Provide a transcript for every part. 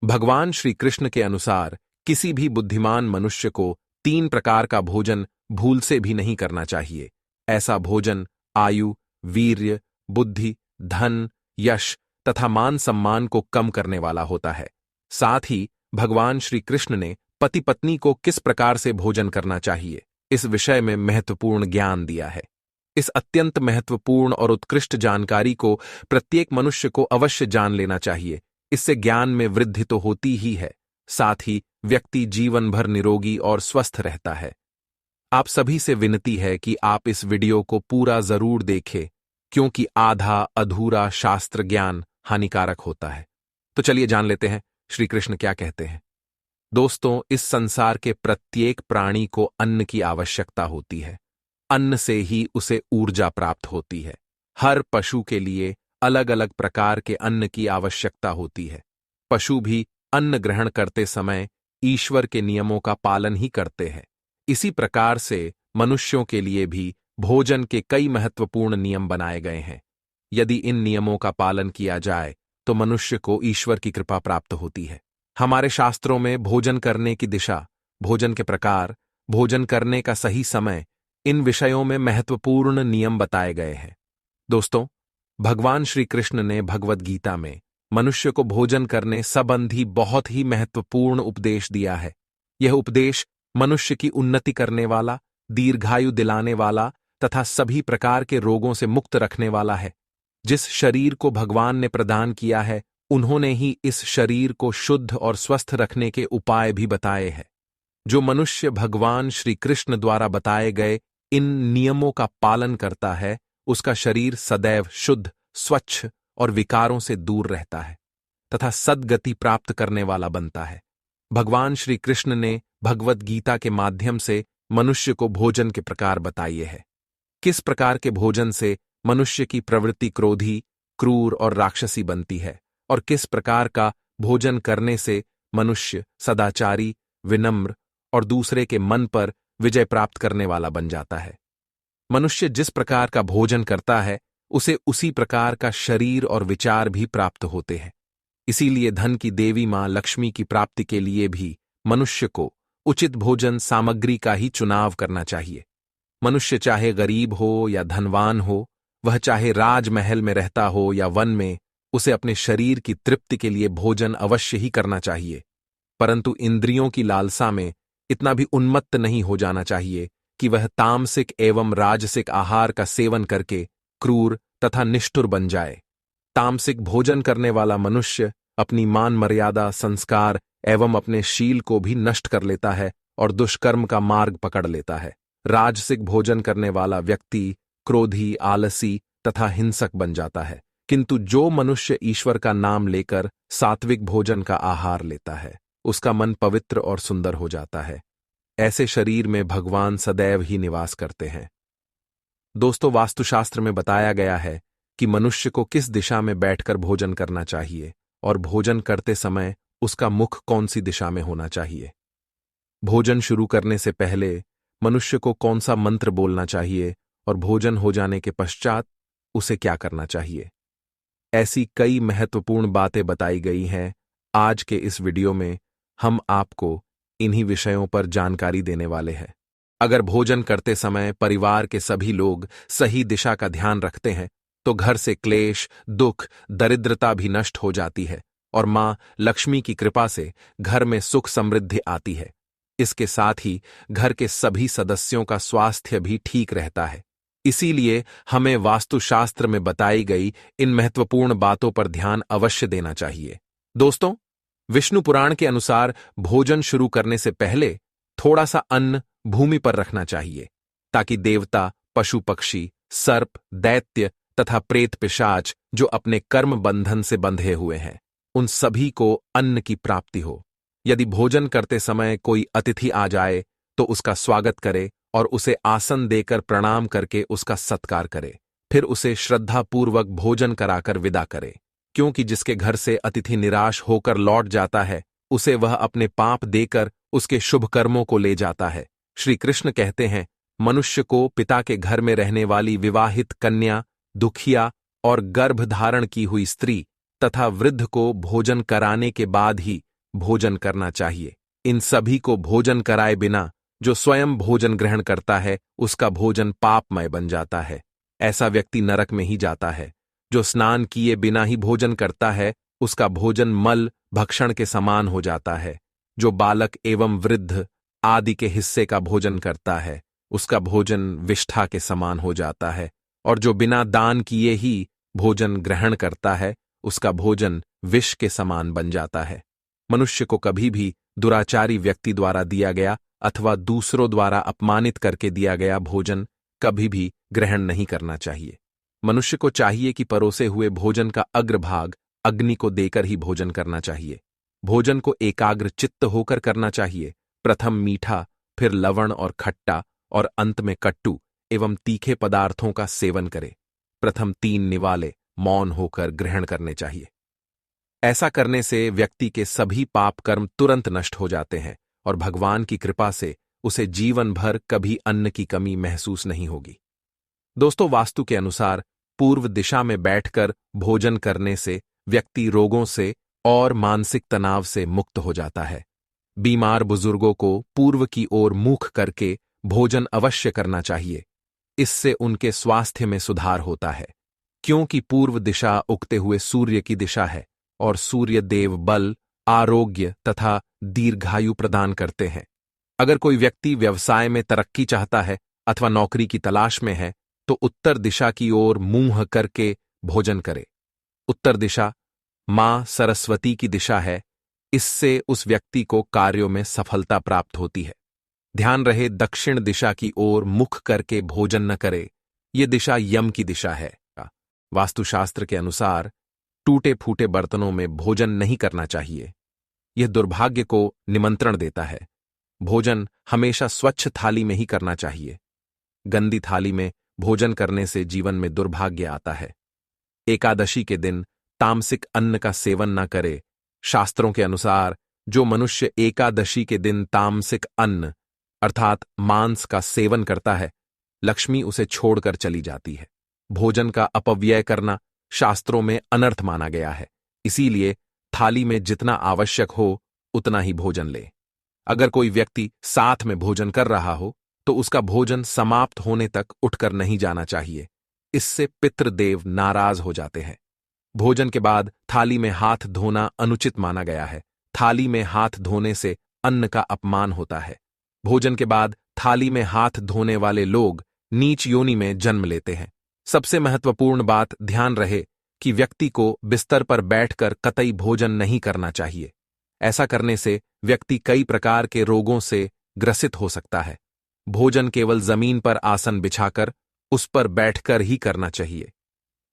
भगवान श्री कृष्ण के अनुसार किसी भी बुद्धिमान मनुष्य को 3 प्रकार का भोजन भूल से भी नहीं करना चाहिए। ऐसा भोजन आयु, वीर्य, बुद्धि, धन, यश तथा मान सम्मान को कम करने वाला होता है। साथ ही भगवान श्री कृष्ण ने पति पत्नी को किस प्रकार से भोजन करना चाहिए, इस विषय में महत्वपूर्ण ज्ञान दिया है। इस अत्यंत महत्वपूर्ण और उत्कृष्ट जानकारी को प्रत्येक मनुष्य को अवश्य जान लेना चाहिए। इससे ज्ञान में वृद्धि तो होती ही है, साथ ही व्यक्ति जीवन भर निरोगी और स्वस्थ रहता है। आप सभी से विनती है कि आप इस वीडियो को पूरा जरूर देखें, क्योंकि आधा अधूरा शास्त्र ज्ञान हानिकारक होता है। तो चलिए जान लेते हैं श्री कृष्ण क्या कहते हैं। दोस्तों, इस संसार के प्रत्येक प्राणी को अन्न की आवश्यकता होती है। अन्न से ही उसे ऊर्जा प्राप्त होती है। हर पशु के लिए अलग अलग प्रकार के अन्न की आवश्यकता होती है। पशु भी अन्न ग्रहण करते समय ईश्वर के नियमों का पालन ही करते हैं। इसी प्रकार से मनुष्यों के लिए भी भोजन के कई महत्वपूर्ण नियम बनाए गए हैं। यदि इन नियमों का पालन किया जाए तो मनुष्य को ईश्वर की कृपा प्राप्त होती है। हमारे शास्त्रों में भोजन करने की दिशा, भोजन के प्रकार, भोजन करने का सही समय, इन विषयों में महत्वपूर्ण नियम बताए गए हैं। दोस्तों, भगवान श्री कृष्ण ने भगवद गीता में मनुष्य को भोजन करने संबंधी बहुत ही महत्वपूर्ण उपदेश दिया है। यह उपदेश मनुष्य की उन्नति करने वाला, दीर्घायु दिलाने वाला तथा सभी प्रकार के रोगों से मुक्त रखने वाला है। जिस शरीर को भगवान ने प्रदान किया है, उन्होंने ही इस शरीर को शुद्ध और स्वस्थ रखने के उपाय भी बताए हैं। जो मनुष्य भगवान श्री कृष्ण द्वारा बताए गए इन नियमों का पालन करता है, उसका शरीर सदैव शुद्ध, स्वच्छ और विकारों से दूर रहता है तथा सद्गति प्राप्त करने वाला बनता है। भगवान श्री कृष्ण ने भगवद गीता के माध्यम से मनुष्य को भोजन के प्रकार बताए हैं। किस प्रकार के भोजन से मनुष्य की प्रवृत्ति क्रोधी, क्रूर और राक्षसी बनती है, और किस प्रकार का भोजन करने से मनुष्य सदाचारी, विनम्र और दूसरे के मन पर विजय प्राप्त करने वाला बन जाता है। मनुष्य जिस प्रकार का भोजन करता है, उसे उसी प्रकार का शरीर और विचार भी प्राप्त होते हैं। इसीलिए धन की देवी मां लक्ष्मी की प्राप्ति के लिए भी मनुष्य को उचित भोजन सामग्री का ही चुनाव करना चाहिए। मनुष्य चाहे गरीब हो या धनवान हो, वह चाहे राजमहल में रहता हो या वन में, उसे अपने शरीर की तृप्ति के लिए भोजन अवश्य ही करना चाहिए। परंतु इंद्रियों की लालसा में इतना भी उन्मत्त नहीं हो जाना चाहिए कि वह तामसिक एवं राजसिक आहार का सेवन करके क्रूर तथा निष्ठुर बन जाए। तामसिक भोजन करने वाला मनुष्य अपनी मान मर्यादा, संस्कार एवं अपने शील को भी नष्ट कर लेता है और दुष्कर्म का मार्ग पकड़ लेता है। राजसिक भोजन करने वाला व्यक्ति क्रोधी, आलसी तथा हिंसक बन जाता है। किंतु जो मनुष्य ईश्वर का नाम लेकर सात्विक भोजन का आहार लेता है, उसका मन पवित्र और सुंदर हो जाता है। ऐसे शरीर में भगवान सदैव ही निवास करते हैं। दोस्तों, वास्तुशास्त्र में बताया गया है कि मनुष्य को किस दिशा में बैठकर भोजन करना चाहिए और भोजन करते समय उसका मुख कौन सी दिशा में होना चाहिए। भोजन शुरू करने से पहले मनुष्य को कौन सा मंत्र बोलना चाहिए और भोजन हो जाने के पश्चात उसे क्या करना चाहिए। ऐसी कई महत्वपूर्ण बातें बताई गई हैं। आज के इस वीडियो में हम आपको इन्हीं विषयों पर जानकारी देने वाले हैं। अगर भोजन करते समय परिवार के सभी लोग सही दिशा का ध्यान रखते हैं, तो घर से क्लेश, दुख, दरिद्रता भी नष्ट हो जाती है और मां लक्ष्मी की कृपा से घर में सुख समृद्धि आती है। इसके साथ ही घर के सभी सदस्यों का स्वास्थ्य भी ठीक रहता है। इसीलिए हमें वास्तुशास्त्र में बताई गई इन महत्वपूर्ण बातों पर ध्यान अवश्य देना चाहिए। दोस्तों, विष्णु पुराण के अनुसार भोजन शुरू करने से पहले थोड़ा सा अन्न भूमि पर रखना चाहिए, ताकि देवता, पशु पक्षी, सर्प, दैत्य तथा प्रेत पिशाच जो अपने कर्म बंधन से बंधे हुए हैं, उन सभी को अन्न की प्राप्ति हो। यदि भोजन करते समय कोई अतिथि आ जाए तो उसका स्वागत करे और उसे आसन देकर प्रणाम करके उसका सत्कार करे। फिर उसे श्रद्धापूर्वक भोजन कराकर विदा करे, क्योंकि जिसके घर से अतिथि निराश होकर लौट जाता है, उसे वह अपने पाप देकर उसके शुभ कर्मों को ले जाता है। श्री कृष्ण कहते हैं, मनुष्य को पिता के घर में रहने वाली विवाहित कन्या, दुखिया और गर्भ धारण की हुई स्त्री तथा वृद्ध को भोजन कराने के बाद ही भोजन करना चाहिए। इन सभी को भोजन कराए बिना जो स्वयं भोजन ग्रहण करता है उसका भोजन पापमय बन जाता है। ऐसा व्यक्ति नरक में ही जाता है। जो स्नान किए बिना ही भोजन करता है उसका भोजन मल भक्षण के समान हो जाता है। जो बालक एवं वृद्ध आदि के हिस्से का भोजन करता है उसका भोजन विष्ठा के समान हो जाता है। और जो बिना दान किए ही भोजन ग्रहण करता है उसका भोजन विष के समान बन जाता है। मनुष्य को कभी भी दुराचारी व्यक्ति द्वारा दिया गया अथवा दूसरों द्वारा अपमानित करके दिया गया भोजन कभी भी ग्रहण नहीं करना चाहिए। मनुष्य को चाहिए कि परोसे हुए भोजन का अग्रभाग अग्नि को देकर ही भोजन करना चाहिए। भोजन को एकाग्र चित्त होकर करना चाहिए। प्रथम मीठा, फिर लवण और खट्टा और अंत में कट्टू एवं तीखे पदार्थों का सेवन करे। प्रथम 3 निवाले मौन होकर ग्रहण करने चाहिए। ऐसा करने से व्यक्ति के सभी पाप कर्म तुरंत नष्ट हो जाते हैं और भगवान की कृपा से उसे जीवन भर कभी अन्न की कमी महसूस नहीं होगी। दोस्तों, वास्तु के अनुसार पूर्व दिशा में बैठकर भोजन करने से व्यक्ति रोगों से और मानसिक तनाव से मुक्त हो जाता है। बीमार बुजुर्गों को पूर्व की ओर मुख करके भोजन अवश्य करना चाहिए। इससे उनके स्वास्थ्य में सुधार होता है, क्योंकि पूर्व दिशा उगते हुए सूर्य की दिशा है और सूर्य देव बल, आरोग्य तथा दीर्घायु प्रदान करते हैं। अगर कोई व्यक्ति व्यवसाय में तरक्की चाहता है अथवा नौकरी की तलाश में है तो उत्तर दिशा की ओर मुंह करके भोजन करे। उत्तर दिशा मां सरस्वती की दिशा है। इससे उस व्यक्ति को कार्यों में सफलता प्राप्त होती है। ध्यान रहे, दक्षिण दिशा की ओर मुख करके भोजन न करे। ये दिशा यम की दिशा है। वास्तुशास्त्र के अनुसार टूटे फूटे बर्तनों में भोजन नहीं करना चाहिए। यह दुर्भाग्य को निमंत्रण देता है। भोजन हमेशा स्वच्छ थाली में ही करना चाहिए। गंदी थाली में भोजन करने से जीवन में दुर्भाग्य आता है। एकादशी के दिन तामसिक अन्न का सेवन न करे। शास्त्रों के अनुसार जो मनुष्य एकादशी के दिन तामसिक अन्न अर्थात मांस का सेवन करता है, लक्ष्मी उसे छोड़कर चली जाती है। भोजन का अपव्यय करना शास्त्रों में अनर्थ माना गया है। इसीलिए थाली में जितना आवश्यक हो उतना ही भोजन ले। अगर कोई व्यक्ति साथ में भोजन कर रहा हो तो उसका भोजन समाप्त होने तक उठकर नहीं जाना चाहिए। इससे पितृदेव नाराज हो जाते हैं। भोजन के बाद थाली में हाथ धोना अनुचित माना गया है। थाली में हाथ धोने से अन्न का अपमान होता है। भोजन के बाद थाली में हाथ धोने वाले लोग नीच योनि में जन्म लेते हैं। सबसे महत्वपूर्ण बात ध्यान रहे कि व्यक्ति को बिस्तर पर बैठकर कतई भोजन नहीं करना चाहिए। ऐसा करने से व्यक्ति कई प्रकार के रोगों से ग्रसित हो सकता है। भोजन केवल जमीन पर आसन बिछाकर उस पर बैठकर ही करना चाहिए।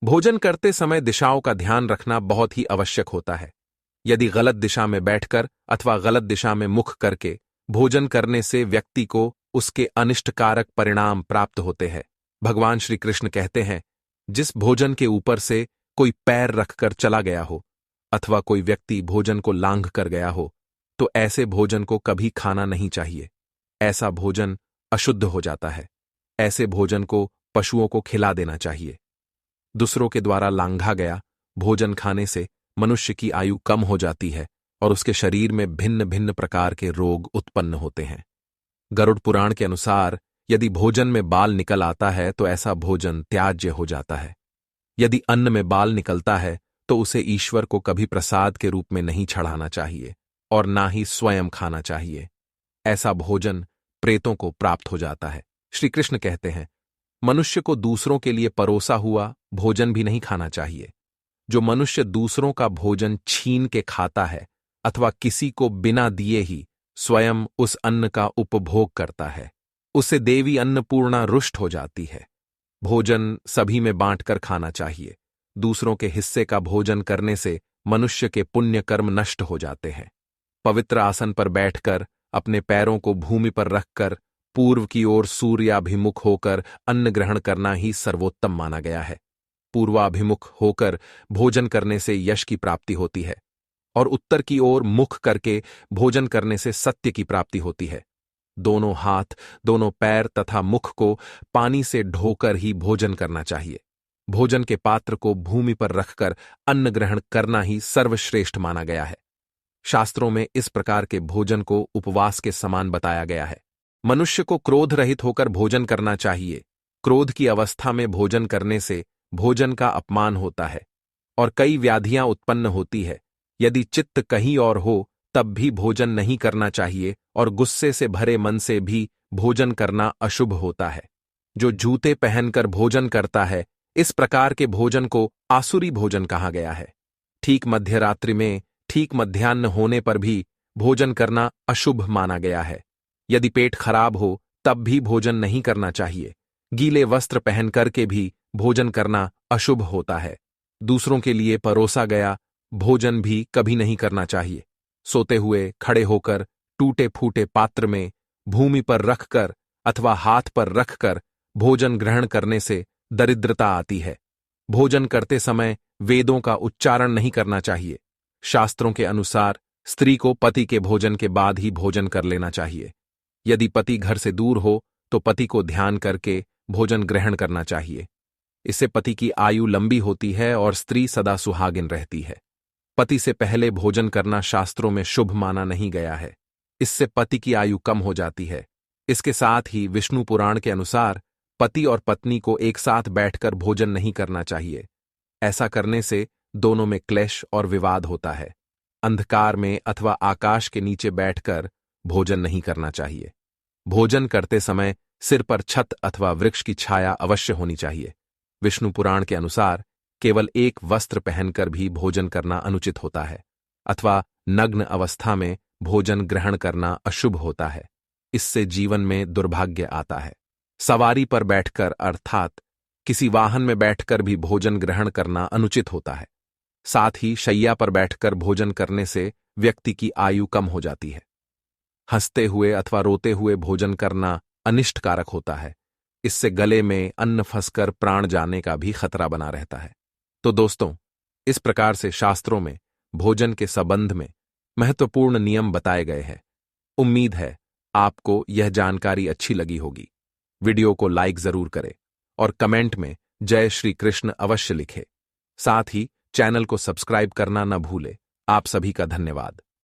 भोजन करते समय दिशाओं का ध्यान रखना बहुत ही आवश्यक होता है। यदि गलत दिशा में बैठकर अथवा गलत दिशा में मुख करके भोजन करने से व्यक्ति को उसके अनिष्टकारक परिणाम प्राप्त होते हैं। भगवान श्री कृष्ण कहते हैं, जिस भोजन के ऊपर से कोई पैर रखकर चला गया हो अथवा कोई व्यक्ति भोजन को लांघ कर गया हो तो ऐसे भोजन को कभी खाना नहीं चाहिए। ऐसा भोजन अशुद्ध हो जाता है। ऐसे भोजन को पशुओं को खिला देना चाहिए। दूसरों के द्वारा लांघा गया भोजन खाने से मनुष्य की आयु कम हो जाती है और उसके शरीर में भिन्न भिन्न प्रकार के रोग उत्पन्न होते हैं। गरुड़ पुराण के अनुसार यदि भोजन में बाल निकल आता है तो ऐसा भोजन त्याज्य हो जाता है। यदि अन्न में बाल निकलता है तो उसे ईश्वर को कभी प्रसाद के रूप में नहीं चढ़ाना चाहिए और ना ही स्वयं खाना चाहिए। ऐसा भोजन प्रेतों को प्राप्त हो जाता है। श्री कृष्ण कहते हैं, मनुष्य को दूसरों के लिए परोसा हुआ भोजन भी नहीं खाना चाहिए। जो मनुष्य दूसरों का भोजन छीन के खाता है अथवा किसी को बिना दिए ही स्वयं उस अन्न का उपभोग करता है, उससे देवी अन्नपूर्णा रुष्ट हो जाती है। भोजन सभी में बांटकर खाना चाहिए। दूसरों के हिस्से का भोजन करने से मनुष्य के पुण्य कर्म नष्ट हो जाते हैं। पवित्र आसन पर बैठकर अपने पैरों को भूमि पर रखकर पूर्व की ओर सूर्याभिमुख होकर अन्न ग्रहण करना ही सर्वोत्तम माना गया है। पूर्वाभिमुख होकर भोजन करने से यश की प्राप्ति होती है और उत्तर की ओर मुख करके भोजन करने से सत्य की प्राप्ति होती है। दोनों हाथ, दोनों पैर तथा मुख को पानी से ढोकर ही भोजन करना चाहिए। भोजन के पात्र को भूमि पर रखकर अन्न ग्रहण करना ही सर्वश्रेष्ठ माना गया है। शास्त्रों में इस प्रकार के भोजन को उपवास के समान बताया गया है। मनुष्य को क्रोध रहित होकर भोजन करना चाहिए। क्रोध की अवस्था में भोजन करने से भोजन का अपमान होता है और कई व्याधियां उत्पन्न होती है। यदि चित्त कहीं और हो तब भी भोजन नहीं करना चाहिए और गुस्से से भरे मन से भी भोजन करना अशुभ होता है। जो जूते पहनकर भोजन करता है, इस प्रकार के भोजन को आसुरी भोजन कहा गया है। ठीक मध्यरात्रि में ठीक मध्याह्न होने पर भी भोजन करना अशुभ माना गया है। यदि पेट खराब हो तब भी भोजन नहीं करना चाहिए। गीले वस्त्र पहन करके भी भोजन करना अशुभ होता है। दूसरों के लिए परोसा गया भोजन भी कभी नहीं करना चाहिए। सोते हुए, खड़े होकर, टूटे फूटे पात्र में, भूमि पर रखकर अथवा हाथ पर रखकर भोजन ग्रहण करने से दरिद्रता आती है। भोजन करते समय वेदों का उच्चारण नहीं करना चाहिए। शास्त्रों के अनुसार स्त्री को पति के भोजन के बाद ही भोजन कर लेना चाहिए। यदि पति घर से दूर हो तो पति को ध्यान करके भोजन ग्रहण करना चाहिए। इससे पति की आयु लंबी होती है और स्त्री सदा सुहागिन रहती है। पति से पहले भोजन करना शास्त्रों में शुभ माना नहीं गया है। इससे पति की आयु कम हो जाती है। इसके साथ ही विष्णु पुराण के अनुसार पति और पत्नी को एक साथ बैठकर भोजन नहीं करना चाहिए। ऐसा करने से दोनों में क्लेश और विवाद होता है। अंधकार में अथवा आकाश के नीचे बैठकर भोजन नहीं करना चाहिए। भोजन करते समय सिर पर छत अथवा वृक्ष की छाया अवश्य होनी चाहिए। विष्णु पुराण के अनुसार केवल एक वस्त्र पहनकर भी भोजन करना अनुचित होता है अथवा नग्न अवस्था में भोजन ग्रहण करना अशुभ होता है। इससे जीवन में दुर्भाग्य आता है। सवारी पर बैठकर अर्थात किसी वाहन में बैठकर भी भोजन ग्रहण करना अनुचित होता है। साथ ही शैया पर बैठकर भोजन करने से व्यक्ति की आयु कम हो जाती है। हंसते हुए अथवा रोते हुए भोजन करना अनिष्टकारक होता है। इससे गले में अन्न फंसकर प्राण जाने का भी खतरा बना रहता है। तो दोस्तों, इस प्रकार से शास्त्रों में भोजन के संबंध में महत्वपूर्ण नियम बताए गए हैं। उम्मीद है आपको यह जानकारी अच्छी लगी होगी। वीडियो को लाइक जरूर करें और कमेंट में जय श्री कृष्ण अवश्य लिखें। साथ ही चैनल को सब्सक्राइब करना न भूलें। आप सभी का धन्यवाद।